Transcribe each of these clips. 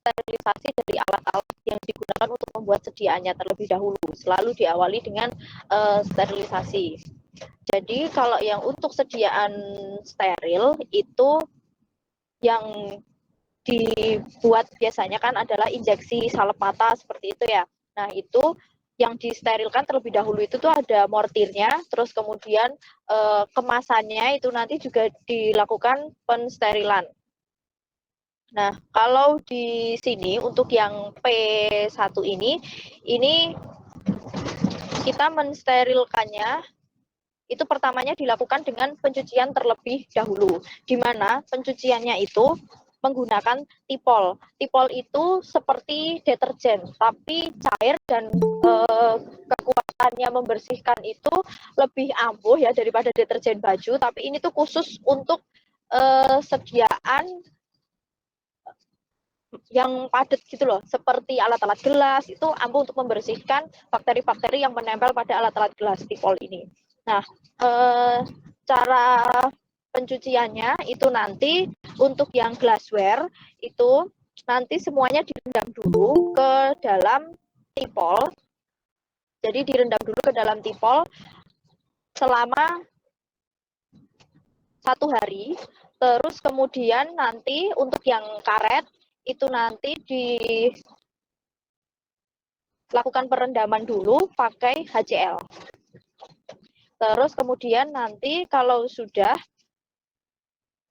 sterilisasi dari alat-alat yang digunakan untuk membuat sediaannya terlebih dahulu. Selalu diawali dengan sterilisasi. Jadi kalau yang untuk sediaan steril itu yang dibuat biasanya kan adalah injeksi salep mata seperti itu ya. Nah itu yang disterilkan terlebih dahulu itu tuh ada mortirnya, terus kemudian kemasannya itu nanti juga dilakukan pensterilan. Nah, kalau di sini untuk yang P1 ini kita mensterilkannya itu pertamanya dilakukan dengan pencucian terlebih dahulu, di mana pencuciannya itu menggunakan tipol. Tipol itu seperti deterjen, tapi cair dan kekuatannya membersihkan itu lebih ampuh ya daripada deterjen baju, tapi ini tuh khusus untuk sediaan yang padat gitu loh, seperti alat-alat gelas itu ampuh untuk membersihkan bakteri-bakteri yang menempel pada alat-alat gelas tipol ini. Nah, cara pencuciannya itu nanti untuk yang glassware itu nanti semuanya direndam dulu ke dalam tipol. Jadi direndam dulu ke dalam tipol selama 1 hari. Terus kemudian nanti untuk yang karet itu nanti dilakukan perendaman dulu pakai HCl. Terus kemudian nanti kalau sudah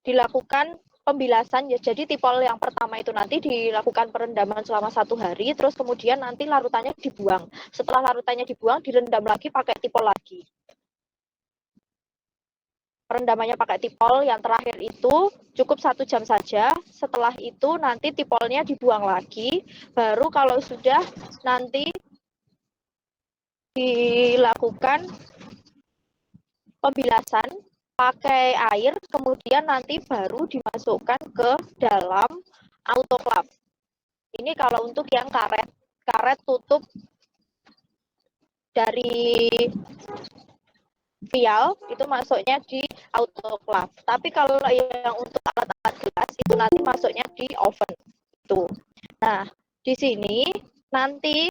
dilakukan pembilasan ya, jadi tipol yang pertama itu nanti dilakukan perendaman selama 1 hari, terus kemudian nanti larutannya dibuang. Setelah larutannya dibuang, direndam lagi pakai tipol lagi. Perendamannya pakai tipol yang terakhir itu cukup 1 jam saja. Setelah itu nanti tipolnya dibuang lagi. Baru kalau sudah nanti dilakukan pembilasan pakai air, kemudian nanti baru dimasukkan ke dalam autoclave. Ini kalau untuk yang karet tutup dari vial itu masuknya di autoclave. Tapi kalau yang untuk alat-alat gelas itu nanti masuknya di oven. Itu. Nah, di sini nanti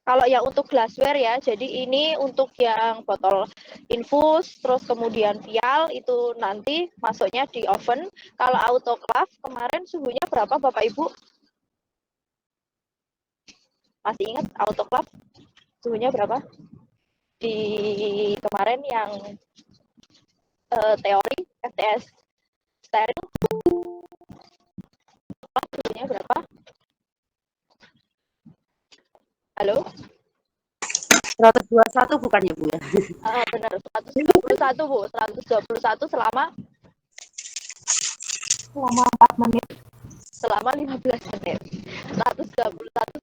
kalau yang untuk glassware ya, jadi ini untuk yang botol infus, terus kemudian vial itu nanti masuknya di oven. Kalau autoclave kemarin suhunya berapa Bapak Ibu? Masih ingat autoclave suhunya berapa? Di kemarin yang teori FTS steril suhunya berapa? Halo? 121 bukan ya Bu ya? Benar, 121 Bu, 121 selama 4 menit. Selama 15 menit. 121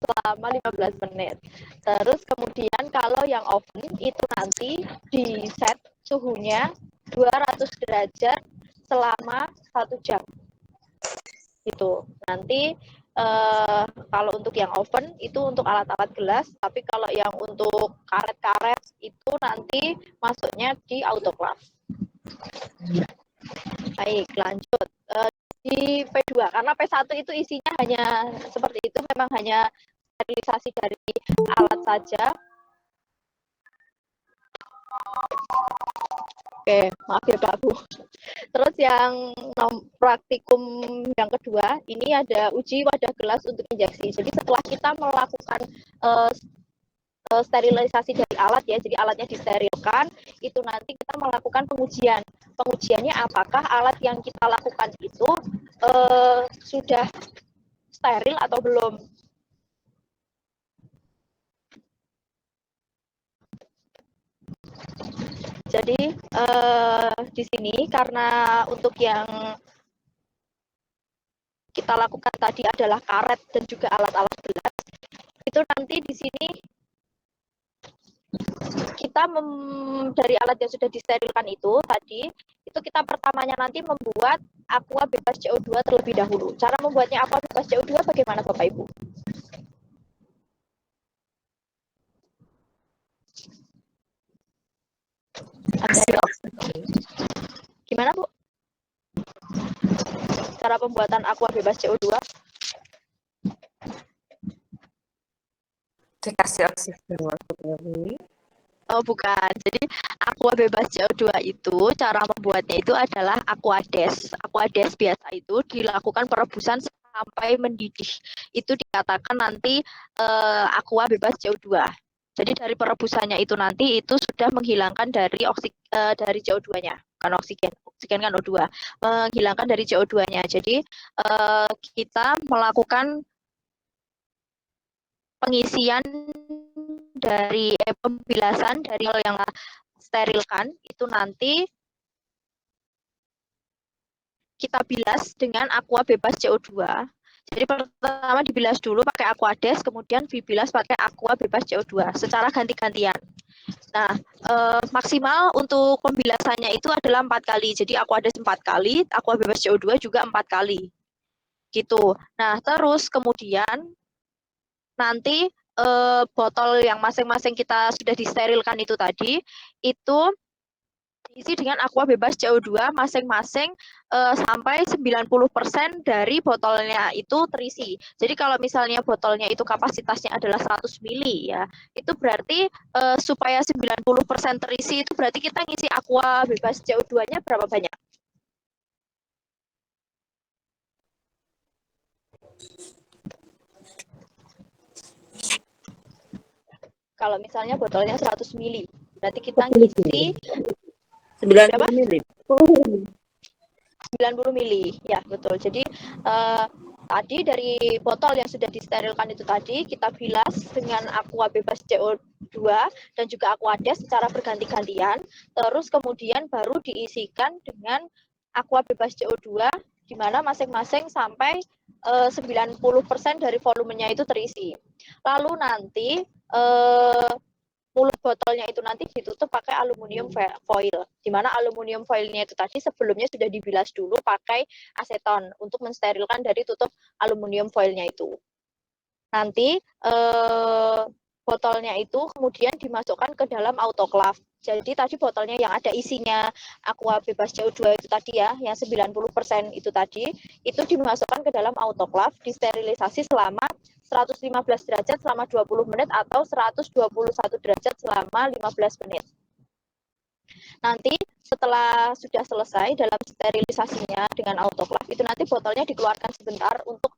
selama 15 menit. Terus kemudian kalau yang oven itu nanti di set suhunya 200 derajat selama 1 jam. Itu. Nanti kalau untuk yang oven itu untuk alat-alat gelas, tapi kalau yang untuk karet-karet itu nanti masuknya di autoclave. Baik, lanjut. Di P2, karena P1 itu isinya hanya seperti itu, memang hanya sterilisasi dari alat saja. Oke, maaf ya Pak Bu. Terus yang praktikum yang kedua, ini ada uji wadah gelas untuk injeksi. Jadi setelah kita melakukan sterilisasi dari alat ya, jadi alatnya disterilkan, itu nanti kita melakukan pengujian. Pengujiannya apakah alat yang kita lakukan itu sudah steril atau belum. Jadi di sini karena untuk yang kita lakukan tadi adalah karet dan juga alat-alat gelas, itu nanti di sini kita dari alat yang sudah disterilkan itu tadi, itu kita pertamanya nanti membuat aqua bebas CO2 terlebih dahulu. Cara membuatnya aqua bebas CO2 bagaimana Bapak Ibu? Gimana Bu? Cara pembuatan aqua bebas CO2? Dikasih oksigen maksudnya Bu. Oh bukan, jadi aqua bebas CO2 itu cara membuatnya itu adalah aquades. Aquades biasa itu dilakukan perebusan sampai mendidih. Itu dikatakan nanti aqua bebas CO2. Jadi dari perebusannya itu nanti itu sudah menghilangkan dari dari CO2-nya, bukan oksigen. Oksigen kan O2. Menghilangkan dari CO2-nya. Jadi kita melakukan pengisian dari pembilasan dari yang sterilkan itu nanti kita bilas dengan aqua bebas CO2. Jadi pertama dibilas dulu pakai aquades, kemudian dibilas pakai aqua bebas CO2 secara ganti-gantian. Nah, maksimal untuk pembilasannya itu adalah 4 kali. Jadi aquades 4 kali, aqua bebas CO2 juga 4 kali. Gitu. Nah, terus kemudian nanti botol yang masing-masing kita sudah disterilkan itu tadi itu diisi dengan aqua bebas CO2 masing-masing sampai 90% dari botolnya itu terisi. Jadi kalau misalnya botolnya itu kapasitasnya adalah 100 mili ya, itu berarti supaya 90% terisi itu berarti kita ngisi aqua bebas CO2-nya berapa banyak? Kalau misalnya botolnya 100 mili, berarti kita ngisi 90 mili. 90 mili, ya betul. Jadi tadi dari botol yang sudah disterilkan itu tadi kita bilas dengan aqua bebas CO2 dan juga aquades secara berganti-gantian. Terus kemudian baru diisikan dengan aqua bebas CO2 di mana masing-masing sampai 90% dari volumenya itu terisi. Lalu nanti mulut botolnya itu nanti ditutup pakai aluminium foil, di mana aluminium foilnya itu tadi sebelumnya sudah dibilas dulu pakai aseton untuk mensterilkan dari tutup aluminium foilnya itu. Nanti botolnya itu kemudian dimasukkan ke dalam autoclave. Jadi tadi botolnya yang ada isinya aqua bebas CO2 itu tadi ya, yang 90% itu tadi, itu dimasukkan ke dalam autoclave, disterilisasi selama 115 derajat selama 20 menit atau 121 derajat selama 15 menit. Nanti setelah sudah selesai dalam sterilisasinya dengan autoclave itu nanti botolnya dikeluarkan sebentar untuk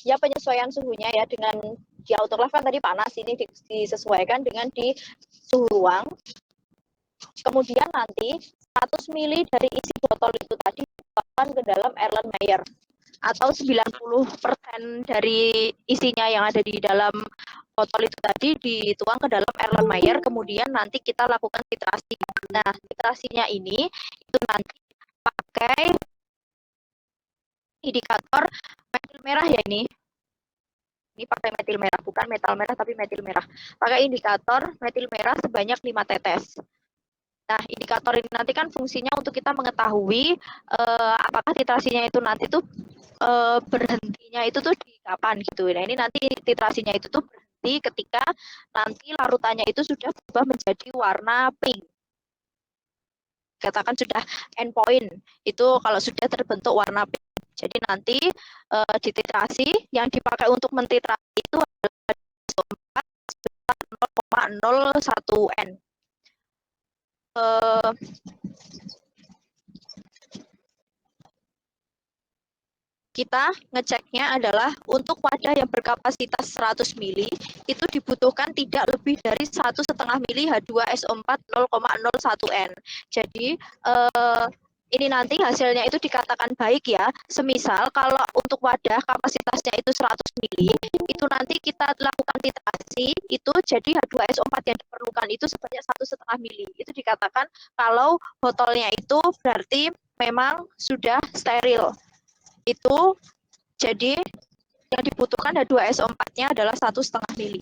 ya penyesuaian suhunya ya, dengan di autoclave kan tadi panas, ini disesuaikan dengan di suhu ruang. Kemudian nanti 100 mili dari isi botol itu tadi dituangkan ke dalam Erlenmeyer atau 90% dari isinya yang ada di dalam botol itu tadi dituang ke dalam Erlenmeyer, kemudian nanti kita lakukan titrasi. Nah, titrasinya ini itu nanti pakai indikator metil merah ya ini. Ini pakai metil merah, bukan metal merah tapi metil merah. Pakai indikator metil merah sebanyak 5 tetes. Nah, indikator ini nanti kan fungsinya untuk kita mengetahui apakah titrasinya itu nanti tuh berhentinya itu tuh di kapan gitu. Nah, ini nanti titrasinya itu tuh berhenti ketika nanti larutannya itu sudah berubah menjadi warna pink. Katakan sudah endpoint, itu kalau sudah terbentuk warna pink. Jadi nanti dititrasi, yang dipakai untuk mentitrasi itu adalah 0,01 N. Kita ngeceknya adalah untuk wadah yang berkapasitas 100 mili itu dibutuhkan tidak lebih dari 1,5 mili H2SO4 0,01 N. Jadi ini nanti hasilnya itu dikatakan baik ya. Semisal kalau untuk wadah kapasitasnya itu 100 mili, itu nanti kita lakukan titrasi, itu jadi H2SO4 yang diperlukan itu sebanyak 1,5 mili. Itu dikatakan kalau botolnya itu berarti memang sudah steril. Itu jadi yang dibutuhkan H2SO4-nya adalah 1,5 mili.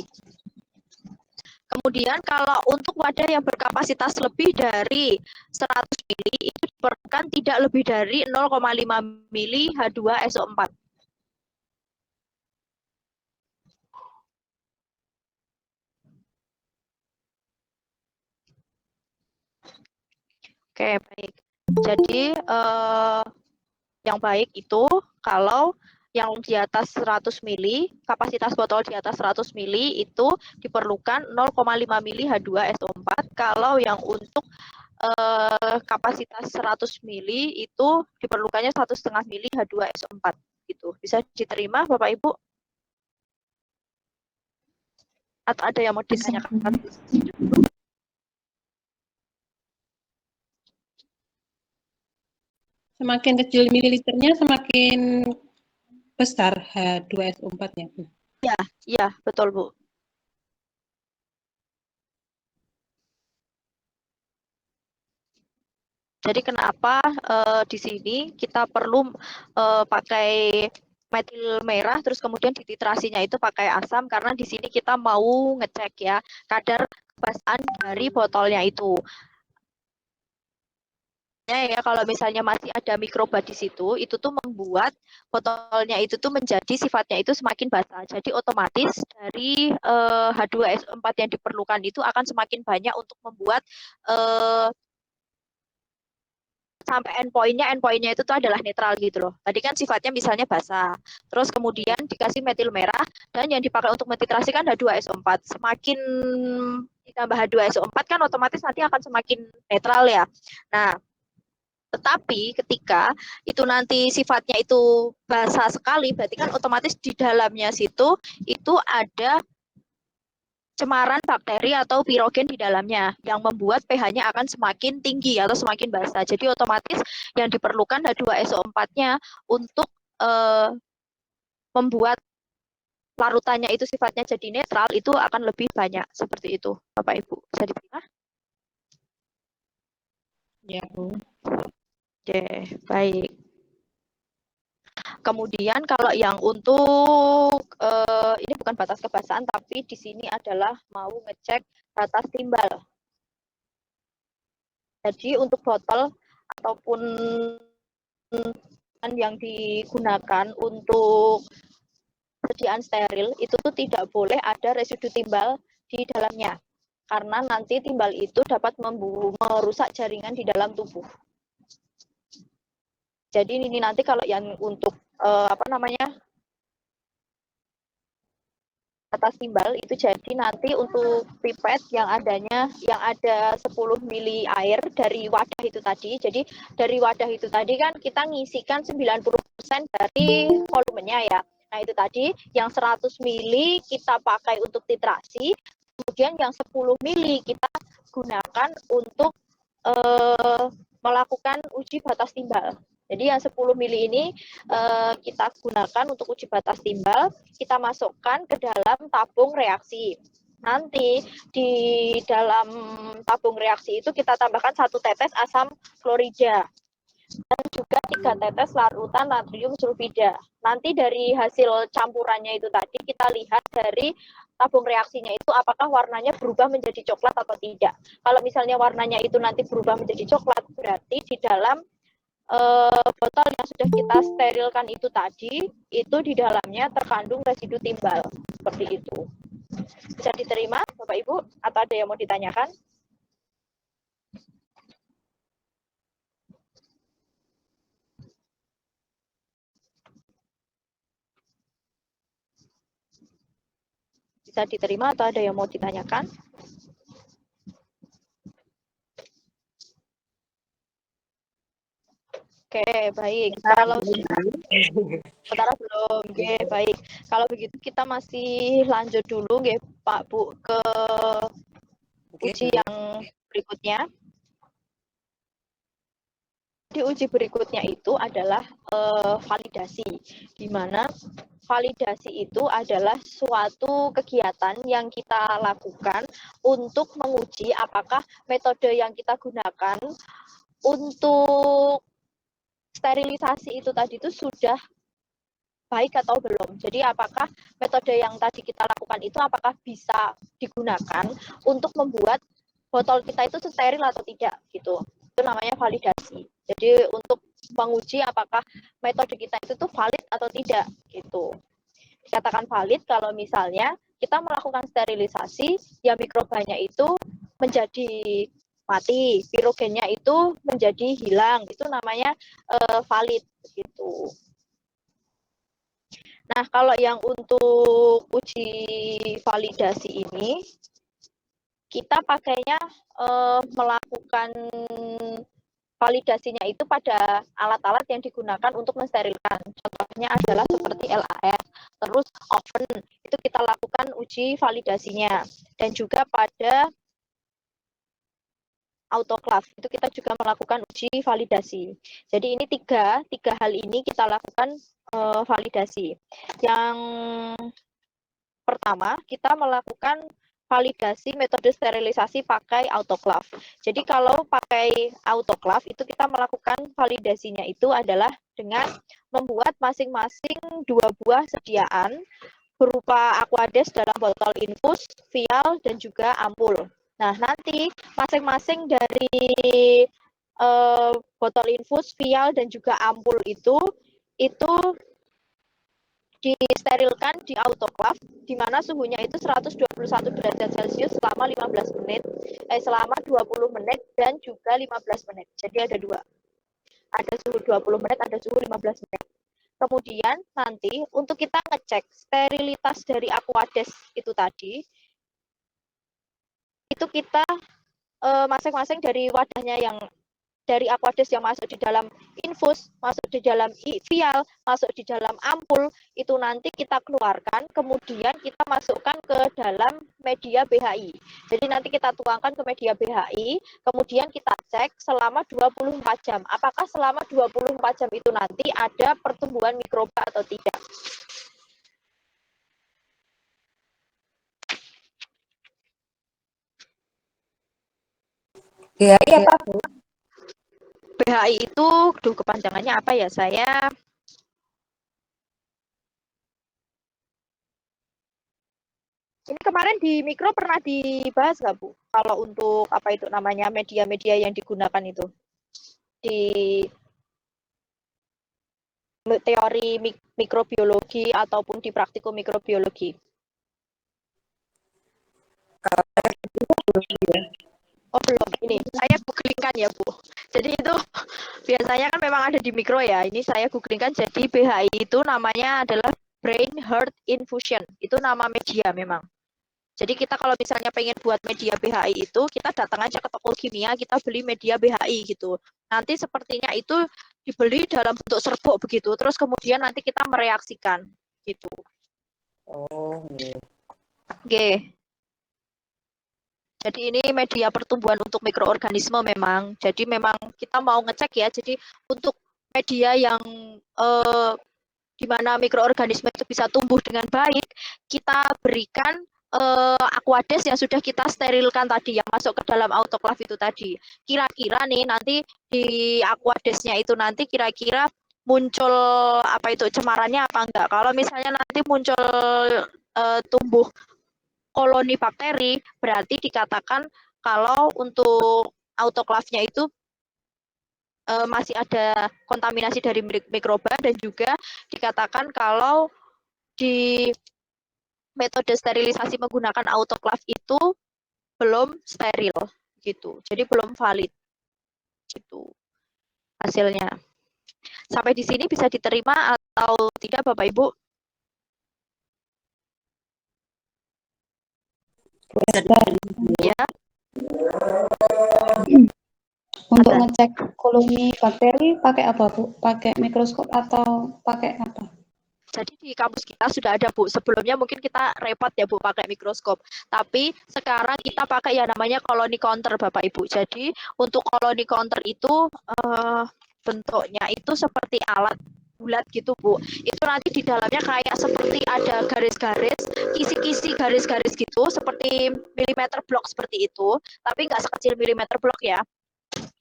Kemudian kalau untuk wadah yang berkapasitas lebih dari 100 mili itu diperlukan tidak lebih dari 0,5 mili H2SO4. Oke, baik. Jadi yang baik itu kalau yang di atas 100 mili, kapasitas botol di atas 100 mili itu diperlukan 0,5 mili H2SO4. Kalau yang untuk kapasitas 100 mili itu diperlukannya 1,5 mili H2SO4 gitu. Bisa diterima Bapak Ibu? Atau ada yang mau ditanyakan? Semakin kecil mililiternya, semakin besar H2SO4-nya. Iya, betul Bu. Jadi kenapa di sini kita perlu pakai metil merah, terus kemudian dititrasinya itu pakai asam, karena di sini kita mau ngecek ya kadar kebasahan dari botolnya itu. Ya, kalau misalnya masih ada mikroba di situ, itu tuh membuat botolnya itu tuh menjadi sifatnya itu semakin basah. Jadi otomatis dari H2SO4 yang diperlukan itu akan semakin banyak untuk membuat sampai endpointnya itu tuh adalah netral gitu loh. Tadi kan sifatnya misalnya basah, terus kemudian dikasih metil merah, dan yang dipakai untuk mentitrasi kan H2SO4. Semakin ditambah H2SO4 kan otomatis nanti akan semakin netral ya. Nah, tetapi ketika itu nanti sifatnya itu basah sekali, berarti kan otomatis di dalamnya situ itu ada cemaran bakteri atau pirogen di dalamnya yang membuat pH-nya akan semakin tinggi atau semakin basah. Jadi otomatis yang diperlukan H2SO4-nya untuk membuat larutannya itu sifatnya jadi netral itu akan lebih banyak. Seperti itu, Bapak Ibu. Bisa diterima? Ya, Bu. Oke, baik. Kemudian kalau yang untuk ini bukan batas kebasahan, tapi di sini adalah mau ngecek batas timbal. Jadi untuk botol ataupun yang digunakan untuk persediaan steril itu tuh tidak boleh ada residu timbal di dalamnya, karena nanti timbal itu dapat merusak jaringan di dalam tubuh. Jadi ini nanti kalau yang untuk batas timbal itu jadi nanti untuk pipet yang ada 10 mili air dari wadah itu tadi. Jadi dari wadah itu tadi kan kita ngisikan 90% dari volumenya ya. Nah itu tadi yang 100 mili kita pakai untuk titrasi, kemudian yang 10 mili kita gunakan untuk melakukan uji batas timbal. Jadi yang 10 mili ini kita gunakan untuk uji batas timbal, kita masukkan ke dalam tabung reaksi. Nanti di dalam tabung reaksi itu kita tambahkan 1 tetes asam klorida dan juga 3 tetes larutan natrium sulfida. Nanti dari hasil campurannya itu tadi kita lihat dari tabung reaksinya itu apakah warnanya berubah menjadi coklat atau tidak. Kalau misalnya warnanya itu nanti berubah menjadi coklat, berarti di dalam botol yang sudah kita sterilkan itu tadi, itu di dalamnya terkandung residu timbal. Seperti itu. Bisa diterima, Bapak Ibu? Atau ada yang mau ditanyakan? Bisa diterima atau ada yang mau ditanyakan? Oke, baik. Kalau sementara belum, oke, baik. Kalau begitu kita masih lanjut dulu, nggih, Pak Bu, ke uji yang berikutnya. Di uji berikutnya itu adalah validasi, di mana validasi itu adalah suatu kegiatan yang kita lakukan untuk menguji apakah metode yang kita gunakan untuk sterilisasi itu tadi itu sudah baik atau belum. Jadi apakah metode yang tadi kita lakukan itu apakah bisa digunakan untuk membuat botol kita itu steril atau tidak gitu. Itu namanya validasi. Jadi untuk menguji apakah metode kita itu tuh valid atau tidak gitu. Dikatakan valid kalau misalnya kita melakukan sterilisasi, ya mikrobanya itu menjadi mati, pirogennya itu menjadi hilang, itu namanya valid gitu. Nah, kalau yang untuk uji validasi ini, kita pakainya melakukan validasinya itu pada alat-alat yang digunakan untuk mensterilkan. Contohnya adalah seperti LAS, terus oven, itu kita lakukan uji validasinya. Dan juga pada autoclave, itu kita juga melakukan uji validasi. Jadi ini tiga hal ini kita lakukan validasi. Yang pertama, kita melakukan validasi metode sterilisasi pakai autoclave. Jadi kalau pakai autoclave itu kita melakukan validasinya itu adalah dengan membuat masing-masing 2 buah sediaan berupa aquades dalam botol infus, vial, dan juga ampul. Nah, nanti masing-masing dari botol infus, vial, dan juga ampul itu disterilkan di autoclave, di mana suhunya itu 121 derajat Celcius selama 15 menit, selama 20 menit dan juga 15 menit. Jadi ada dua. Ada suhu 20 menit, ada suhu 15 menit. Kemudian nanti untuk kita ngecek sterilitas dari aquades itu tadi, itu kita masing-masing dari wadahnya yang dari aquades yang masuk di dalam infus, masuk di dalam vial, masuk di dalam ampul, itu nanti kita keluarkan, kemudian kita masukkan ke dalam media BHI. Jadi nanti kita tuangkan ke media BHI, kemudian kita cek selama 24 jam. Apakah selama 24 jam itu nanti ada pertumbuhan mikroba atau tidak. GHI apa, Bu? BHI itu, kepanjangannya apa ya? Ini kemarin di mikro pernah dibahas nggak, Bu? Kalau untuk apa itu namanya media-media yang digunakan itu di teori mikrobiologi ataupun di praktikum mikrobiologi. Oh belum, ini saya googlingkan ya Bu. Jadi itu biasanya kan memang ada di mikro ya. Ini saya googlingkan, jadi BHI itu namanya adalah Brain Heart Infusion. Itu nama media memang. Jadi kita kalau misalnya pengen buat media BHI itu, kita datang aja ke toko kimia, kita beli media BHI gitu. Nanti sepertinya itu dibeli dalam bentuk serbuk begitu, terus kemudian nanti kita mereaksikan gitu. Oh, iya. Oke. Jadi ini media pertumbuhan untuk mikroorganisme memang. Jadi memang kita mau ngecek ya. Jadi untuk media yang di mana mikroorganisme itu bisa tumbuh dengan baik, kita berikan aquades yang sudah kita sterilkan tadi, yang masuk ke dalam autoclave itu tadi. Kira-kira nih nanti di aquadesnya itu nanti kira-kira muncul apa itu cemarannya apa enggak. Kalau misalnya nanti muncul tumbuh koloni bakteri, berarti dikatakan kalau untuk autoclave-nya itu masih ada kontaminasi dari mikroba, dan juga dikatakan kalau di metode sterilisasi menggunakan autoclave itu belum steril gitu. Jadi belum valid gitu hasilnya. Sampai di sini bisa diterima atau tidak Bapak Ibu? Ya. Untuk Ada. ngecek koloni bakteri pakai apa, Bu? Pakai mikroskop atau pakai apa? Jadi di kampus kita sudah ada Bu. Sebelumnya mungkin kita repot ya Bu pakai mikroskop. Tapi sekarang kita pakai yang namanya koloni counter Bapak Ibu. Jadi untuk koloni counter itu bentuknya itu seperti alat bulat gitu Bu. Itu nanti di dalamnya kayak seperti ada garis-garis, kisi-kisi garis-garis gitu, seperti milimeter blok seperti itu. Tapi nggak sekecil milimeter blok ya.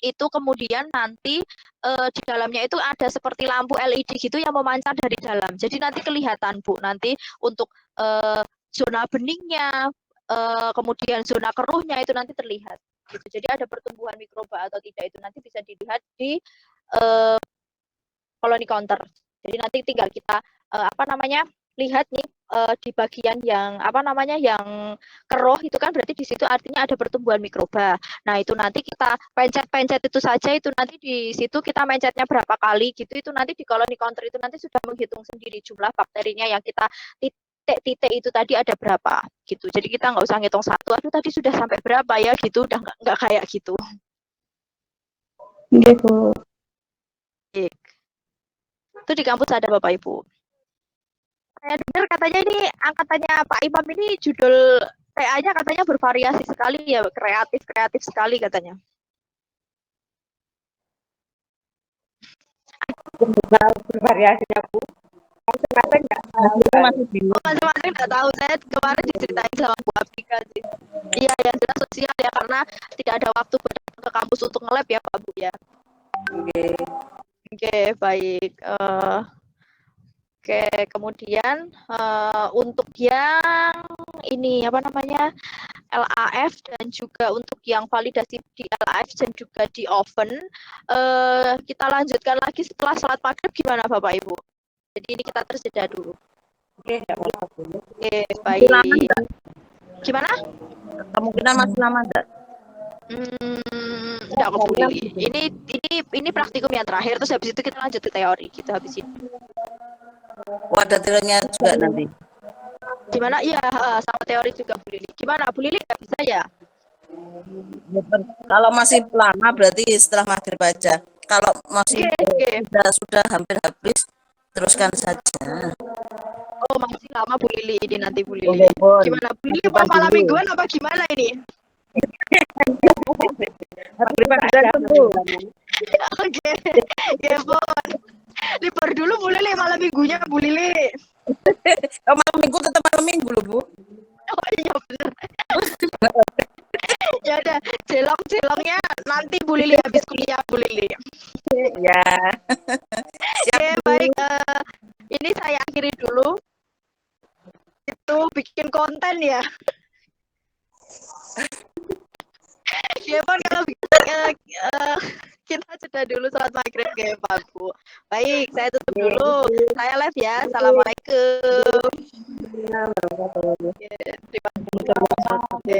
Itu kemudian nanti di dalamnya itu ada seperti lampu LED gitu yang memancar dari dalam. Jadi nanti kelihatan Bu, nanti untuk zona beningnya, kemudian zona keruhnya itu nanti terlihat. Gitu. Jadi ada pertumbuhan mikroba atau tidak itu nanti bisa dilihat di koloni counter. Jadi nanti tinggal kita lihat nih di bagian yang apa namanya yang keruh itu kan berarti di situ artinya ada pertumbuhan mikroba. Nah, itu nanti kita pencet-pencet itu saja, itu nanti di situ kita mencetnya berapa kali gitu, itu nanti di koloni counter itu nanti sudah menghitung sendiri jumlah bakterinya yang kita titik-titik itu tadi ada berapa gitu. Jadi kita nggak usah ngitung satu, aduh tadi sudah sampai berapa ya gitu, udah nggak kayak gitu. Nggih, Bu. Itu di kampus ada Bapak Ibu. Saya dengar katanya ini angkatannya Pak Imam ini judul TA-nya katanya bervariasi sekali ya, kreatif sekali katanya. Bervariasinya Bu. Masing-masing nggak tahu. Masih bingung. Masing-masing nggak tahu, saya kemarin diceritain sama Bu Abika sih. Iya ya, jelas sosial ya karena tidak ada waktu berdatang ke kampus untuk nge-lab ya Pak Bu ya. Oke, baik. Oke, kemudian untuk yang ini apa namanya LAF dan juga untuk yang validasi di LAF dan juga di oven, kita lanjutkan lagi setelah sholat maghrib gimana Bapak Ibu? Jadi ini kita terjeda dulu. Oke, nggak apa-apa Bu. Oke, baik. Gimana? Kemungkinan masih lama enggak? Enggak kok Bu Lili. Ini praktikum yang terakhir, terus habis itu kita lanjut ke teori gitu habis ini. Oh, ada teorinya juga nanti. Gimana? Iya, sama teori juga Bu Lili. Gimana Bu Lili nggak bisa ya? Kalau masih lama berarti setelah maghrib aja. Kalau masih Oke. sudah hampir habis, teruskan saja. Oh, masih lama Bu Lili ini nanti Bu Lili. Boleh, Bon. Gimana Bu Lili mau malam mingguan apa gimana ini? Maghriban aja Bu. Oke. Ya, Bon. Libur dulu Bu Lili malam minggunya Bu Lili. Malam minggu tetap malam minggu loh Bu. Oh iya benar. Ya udah, celong-celongnya nanti Bu Lili habis kuliah Bu Lili. Ya. Oke, baik. Ini saya akhiri dulu. Itu bikin konten ya. Ya Bon, kalau kita jeda dulu sholat maghrib ya Pak Bu. Baik, saya tutup dulu. Saya live ya. Assalamualaikum. Terima kasih.